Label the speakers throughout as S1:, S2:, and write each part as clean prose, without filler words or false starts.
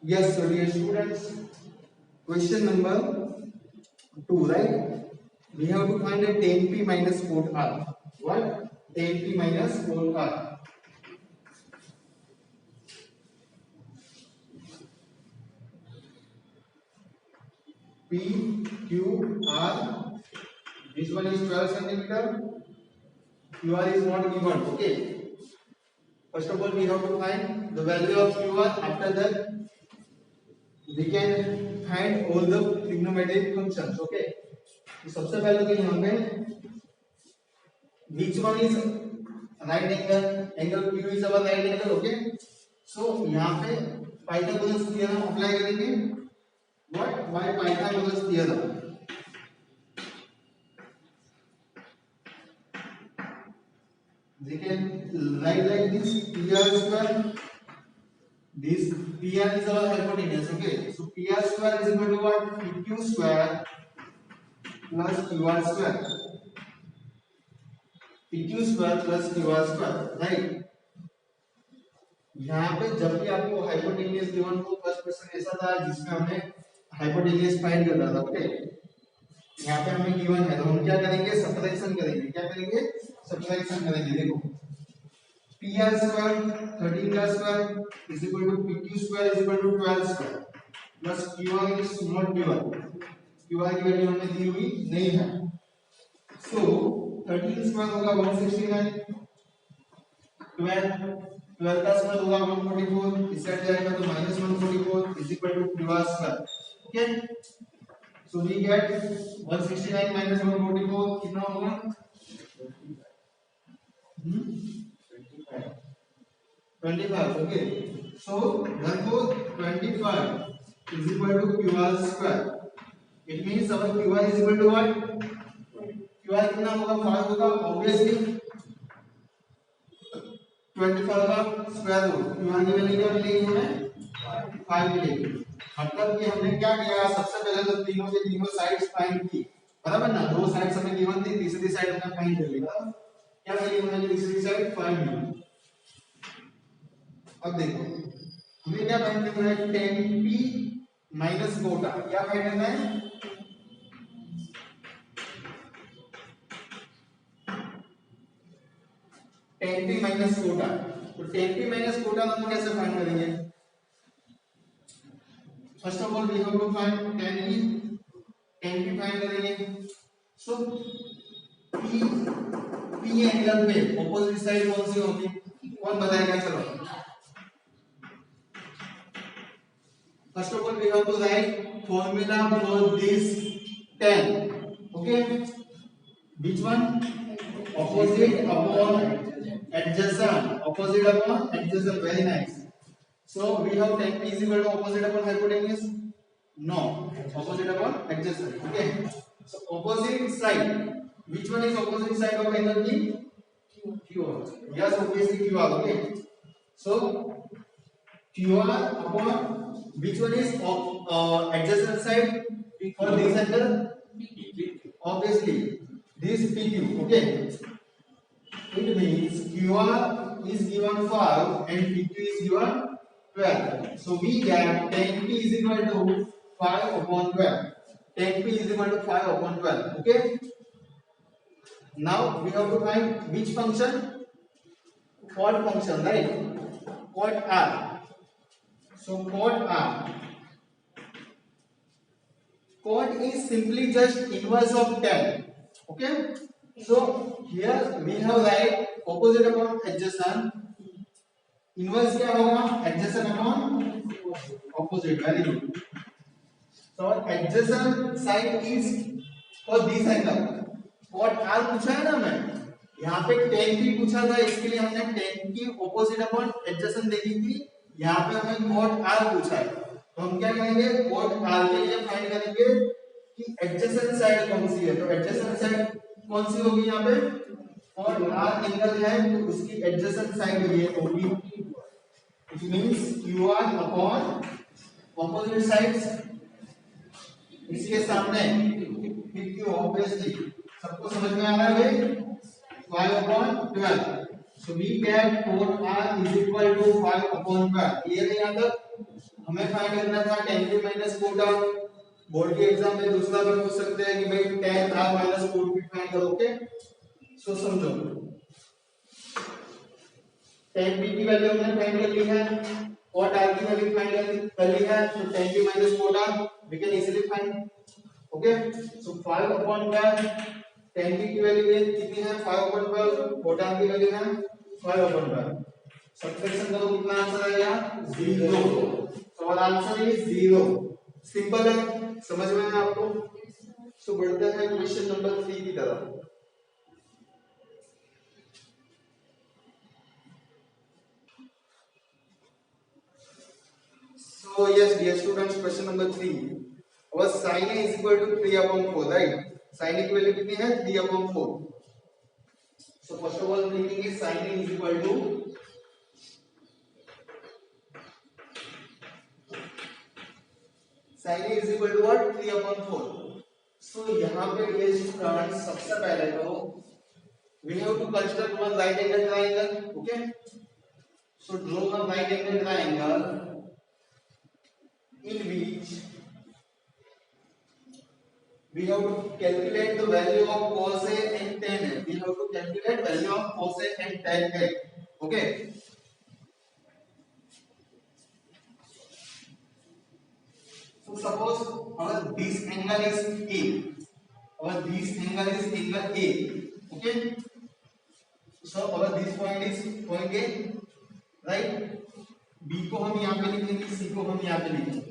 S1: Yes, so dear students, question number 2, right? We have to find a 10p minus 4r. What? 10p minus 4r. P, Q, R. This one is 12 centimeter. QR is not given. Okay. First of all, we have to find the value of QR. After that, we can find all the trigonometric functions. Okay. तो सबसे पहले तो यहाँ पे which one is right angle Q is our right angle. Okay. So यहाँ पे Pythagoras theorem apply करेंगे. What? Why Pythagoras theorem? They can write like this: PR square. This PR is our hypotenuse. Okay. So PR square is equal to what? PQ square plus QR square. PQ square plus QR square. Right. यहाँ पे जब भी आपको hypotenuse given हो, first question ऐसा था जिसमें हमें हाइपोटेनियस फाइंड करना था. ओके. यहाँ पे हमें गिवन है तो हम क्या करेंगे? सब्ट्रैक्शन करेंगे. क्या करेंगे? सब्ट्रैक्शन करेंगे. देखो PR square 13 का square is equal to PQ square is equal to 12 square plus QR is not given. QR की वैल्यू हमें दी हुई नहीं है. सो 13 स्क्वायर होगा 169, 12 का स्क्वायर होगा 144, इस साइड जाएगा तो -144 is equal to QR square. Okay. So we get 169 minus 144 कितना होगा? 25. Okay. So therefore 25 is equal to QR square. It means our QR is equal to what? QR कितना होगा? 5 होगा. Obviously 25 का स्क्वायर रूट. QR की value क्या मिलेगी हमें? 5 मिलेगी. मतलब कि हमने क्या किया? सबसे पहले तो तीनों के तीनों साइड्स फाइंड की. बराबर ना? दो साइड्स हमें गिवन थी, तीसरी साइड हमने फाइंड कर ली. क्या मिली हमें? तीसरी साइड 5 मिली. अब देखो हमें क्या फाइंड करना है? 10p minus Kota. क्या फाइंड करना है? 10p minus Kota. तो 10p माइनस कोटा हम कैसे फाइंड करेंगे? First of all we have to find 10p find करेंगे. सो p एंगल पे ऑपोजिट साइड कौन सी होगी? कौन बताएगा? चलो. First of all, we have to write formula for this 10. Okay. Which one? Opposite upon adjacent. Opposite upon adjacent. Very nice. So we have 10p is equal to opposite upon hypotenuse. No. Opposite upon adjacent. Okay. So opposite side. Which one is opposite side of angle P? QR. Yes, obviously QR. Okay. So QR upon which one is adjacent side for this angle? Obviously this PQ. Okay. It means QR is given 5 and PQ is given 12. So we get 10p is equal to 5 upon 12. 10p is equal to 5 upon 12. Okay. Now we have to find which function? Chord function, right? Chord R. So chord R. Chord is simply just inverse of 10. Okay. So here we have write opposite upon adjacent. Inverse क्या होगा? Adjacent upon opposite. Very good. So adjacent side is for this angle. Chord R पूछा है ना मैं. यहाँ पे 10p पूछा था, इसके लिए हमने 10 की opposite upon adjacent देखी थी. यहाँ पे हमें chord R पूछा है तो हम क्या करेंगे? chord R के लिए फाइंड करेंगे कि एडजेसेंट साइड कौन सी है. तो एडजेसेंट साइड कौन सी होगी? यहाँ पे chord R एंगल है तो उसकी एडजेसेंट साइड ये होगी. It means QR upon opposite sides इसके सामने PQ. ऑब्वियसली सबको समझ में आ रहा है भाई? 5 upon 12. So we get 4R is equal to 5 upon 12. Clear है यहाँ तक? हमें फाइंड करना था tan की माइनस कोटा। बोर्ड के एग्जाम में दूसरा भी पूछ सकते हैं कि भाई tan r माइनस कोट की फाइंड करो। ओके, सो समझो tan b की वैल्यू हमने फाइंड कर ली है और r की वैल्यू फाइंड कर ली है, तो tan b minus cot r we can easily find. Okay, so 5 upon 12 tan b की वैल्यू कितनी है 5 upon 12, कोट r की वैल्यू है 5 upon 12। सब्ट्रैक्शन करो कितना आंसर आएगा 0। तो और आंसर इज 0। सिंपल है, समझ में आया आपको। सो बढ़ते हैं क्वेश्चन नंबर 3 की तरफ। So yes, dear students, question number 3. Our sin A is equal to 3 upon 4, right? Sin A की वैल्यू कितनी है 3 upon 4. So first of all thinking is sin A is equal to what 3 upon 4. So यहाँ पे ये student सबसे पहले तो we have to construct one right angle triangle. Okay, so draw one right angle triangle in which we have to calculate the value of cos A and tan A. We have to calculate value of cos A and tan A. Okay. So suppose our this angle is A. Our this angle is angle A. Okay. So our this point is point A, right? B को हम यहाँ पे लिखेंगे, C को हम यहाँ पे लिखेंगे।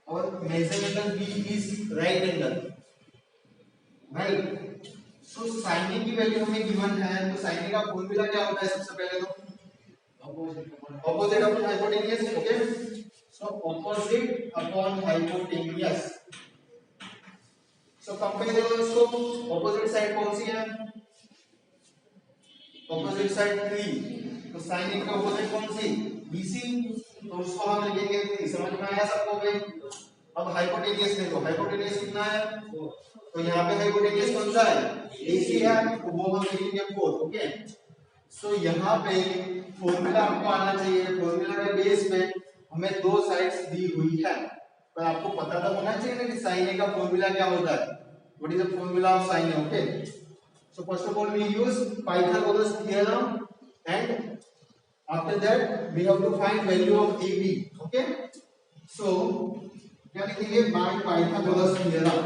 S1: और measure angle B is right angle, right? So sin A की वैल्यू हमें गिवन है, तो sin A का फॉर्मूला क्या होता है सबसे पहले तो opposite upon hypotenuse. Okay, so opposite upon hypotenuse. So compare दोस्तों, opposite side कौन सी है? opposite side 3, तो sin A का opposite कौन सी BC, तो उसको हम लिखेंगे 3। समझ में आया सबको भाई। अब हाइपोटेनियस देखो, हाइपोटेनियस कितना है 4, तो यहाँ पे हाइपोटेनियस कौन सा है AC है, तो वो हम लिखेंगे 4। ओके, सो यहाँ पे फॉर्मूला आपको आना चाहिए। फॉर्मूला के बेस पे हमें दो साइड्स दी हुई है, पर आपको पता तो होना चाहिए ना कि sin A का फॉर्मूला क्या होता है। What is the formula of sin A? Okay, so first of all we use Pythagoras theorem, and after that we have to find value of AB. Okay, so क्या लिखेंगे by Pythagoras theorem,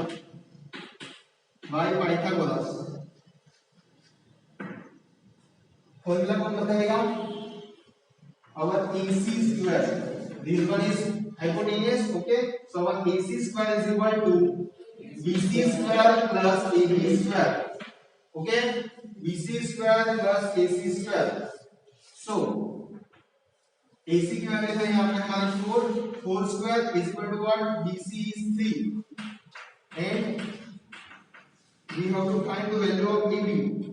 S1: by Pythagoras। Formula कौन बताएगा? our AC square, this one is hypotenuse. Okay, so our AC square is equal to BC square plus AB square. Okay, BC square plus AC square. So AC की value है यहाँ पे हमारी 4, 4 square is equal to what? BC is 3, and we have to find the value of AB.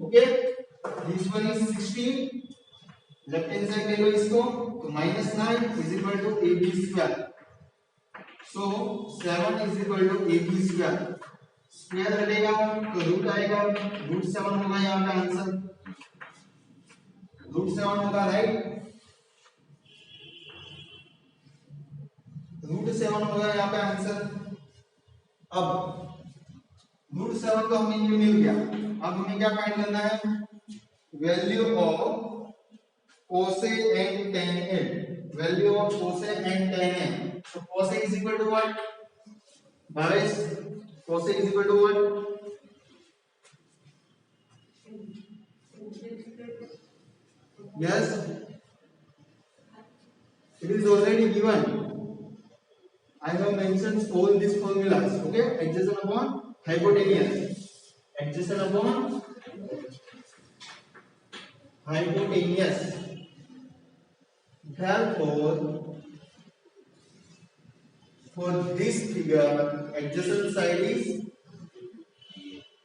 S1: Okay, this one is 16, left hand side ले लो इसको, तो -9 is equal to AB square. So 7 is equal to AB square. Square कटेगा तो root आएगा, root 7 होगा यहाँ पे answer, root 7 होगा, राइट? रूट 7 होगा यहाँ पे आंसर। अब रूट 7 तो हमें ये मिल गया, अब हमें क्या फाइंड करना है? Value of cos A and tan A, value of cos A and tan A। so cos A is equal to what? Bhavesh, cos A is equal to what? Yes, it is already given. I have mentioned all these formulas. Okay, adjacent upon hypotenuse, adjacent upon hypotenuse. Therefore, for this figure, adjacent side is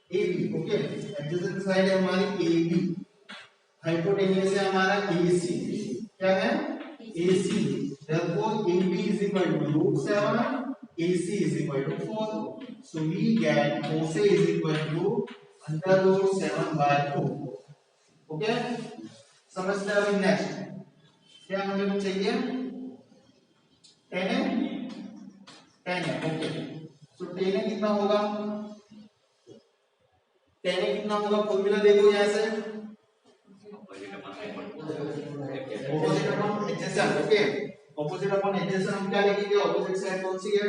S1: AB. Okay, adjacent side है हमारी AB, hypotenuse है हमारा AC। क्या है? AC। Therefore, AB is equal to √7, AC is equal to 4. So we get cos A is equal to √7/2। Okay, समझते हैं। अभी next क्या हमें चाहिए? 10 है, 10 है, ओके। तो 10 है कितना होगा, 10 है कितना होगा, फॉर्मूला देखो यहाँ से, opposite upon adjacent, okay. Opposite upon adjacent हम क्या लिखेंगे, ऑपोजिट साइड कौन सी है,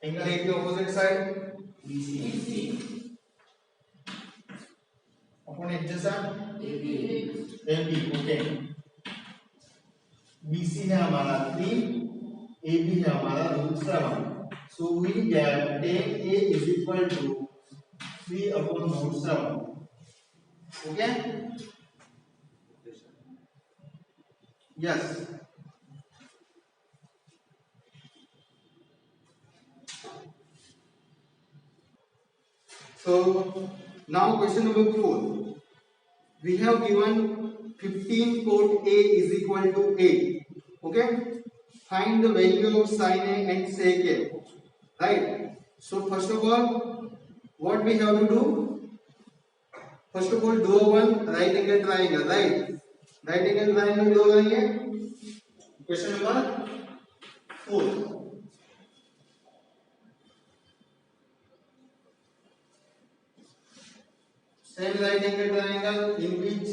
S1: एंगल ए की opposite side BC upon adjacent AB, okay. BC है हमारा 3, AB है हमारा √7, so we get 10A is equal to 3 upon √7, okay, yes। So now question number 4, we have given 15 cot A is equal to 8, okay, find the value of sin A and sec A, right? So first of all what we have to do, first of all draw one right angle triangle, right? Right angle triangle draw करेंगे, question number 4, same right angle triangle in which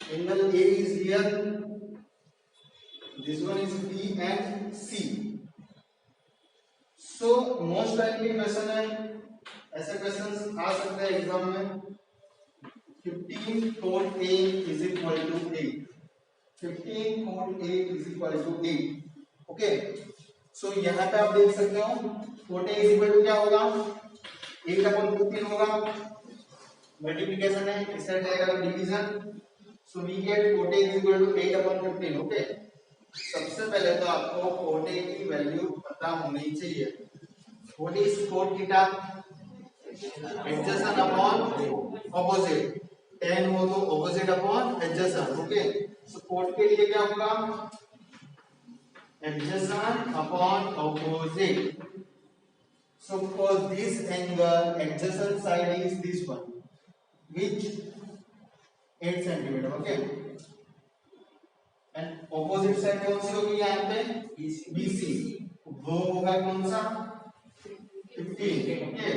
S1: angle A is here, this one is B and C। So most likely question है, ऐसे questions आ सकते हैं exam में, 15 cot A is equal to 8, 15 cot A is equal to 8, okay. So यहाँ पे आप देख सकते हो cot A is equal to क्या होगा, 8/15 होगा, मल्टीप्लिकेशन है, इस साइड जाएगा तो division, so we get cot A is equal to 8/15, okay. सबसे पहले तो आपको cot A की वैल्यू पता होनी चाहिए, what is cot theta, adjacent upon opposite, tan हो तो ऑपोजिट अपॉन एडजेसेंट, ओके। सो cot के लिए क्या होगा, adjacent upon opposite, so for this angle adjacent side is this one which 8 centimetre, okay, and opposite side कौन सी होगी यहाँ पे, BC, वो होगा कौन सा 15, ओके।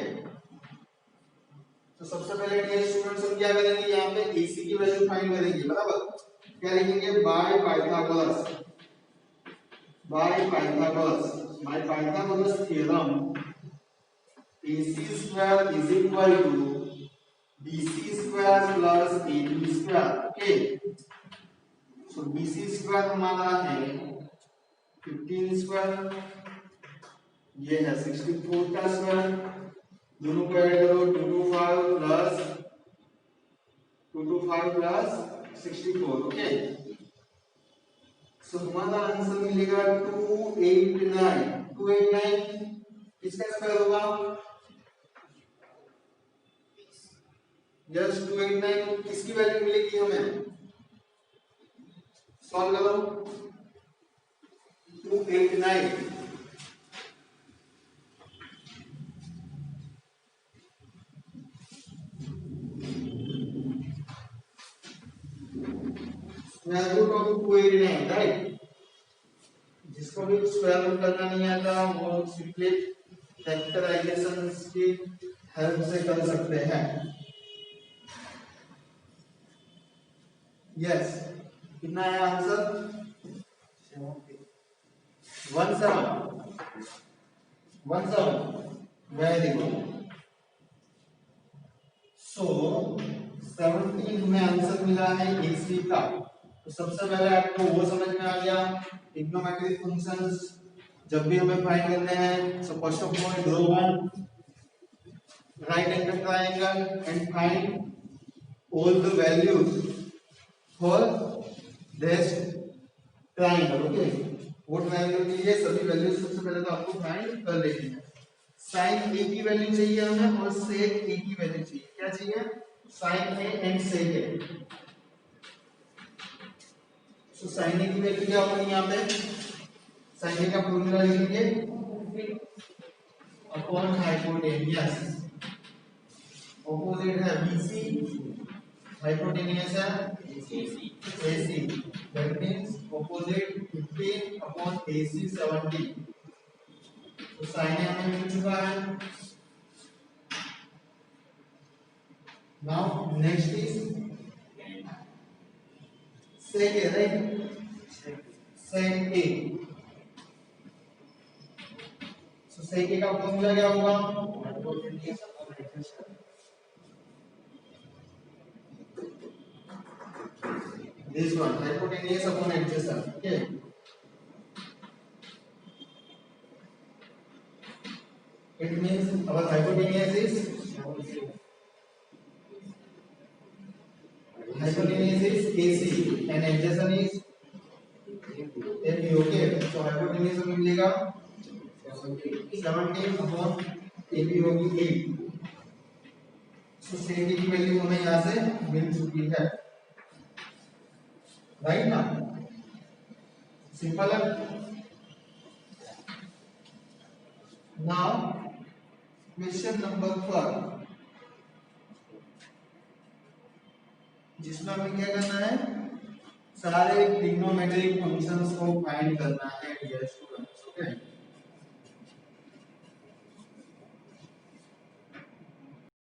S1: तो सबसे पहले डियर स्टूडेंट्स हम क्या करेंगे, यहाँ पे AC की वैल्यू फाइंड करेंगे, बराबर, क्या लिखेंगे, by Pythagoras, by Pythagoras theorem AC square is equal to BC square plus AB square, okay. So BC square हमारा है 15 स्क्वायर, ये है 64 का स्क्वायर, दोनों को ऐड करो 225 प्लस 64, ओके। सो हमारा आंसर मिलेगा 289, 289 किसका स्क्वायर होगा, यस 289 किसकी वैल्यू मिलेगी हमें, सॉल्व करो, 289 स्क्वायर रूट ऑफ 289, राइट। जिसको भी स्क्वायर रूट करना नहीं आता वो सिंपली फैक्टराइजेशन की हेल्प से कर सकते हैं, यस। कितना है आंसर, 17, वेरी गुड। सो 17 हमें आंसर मिला है AC का। तो सबसे पहले आपको वो समझ में आ गया ट्रिग्नोमेट्रिक फंक्शंस जब भी हमें फाइंड करने हैं, so first of all draw one right angle triangle and find all the values for this triangle, okay. वो ट्रायंगल के लिए सभी वैल्यूज सबसे पहले तो आपको फाइंड कर लेनी है। sin A की वैल्यू चाहिए हमें और sec A की वैल्यू चाहिए, क्या चाहिए, sin A and sec A। So sin A की वैल्यू क्या होगी, यहाँ पे sin A का फॉर्मूला लिखेंगे अपॉन हाइपोटेन्यूस, ऑपोजिट है BC, हाइपोटेन्यूस है AC, that means opposite 15 upon AC 70, तो साइन ए हमें मिल चुका है। Now next is sec A, right? sec A, so sec A का फॉर्मूला क्या होगा? This one, hypotenuse upon adjacent. Okay. It means our hypotenuse is AC and adjacent is AB. Okay. So hypotenuse हमें मिलेगा 17 upon AB होगी 8. So sec A की value हमें यहाँ से मिल चुकी है, राइट ना? सिंपल है। नाउ क्वेश्चन नंबर 4, जिसमें हमें क्या करना है, सारे ट्रिग्नोमेट्रिक फंक्शंस को फाइंड करना है डियर स्टूडेंट।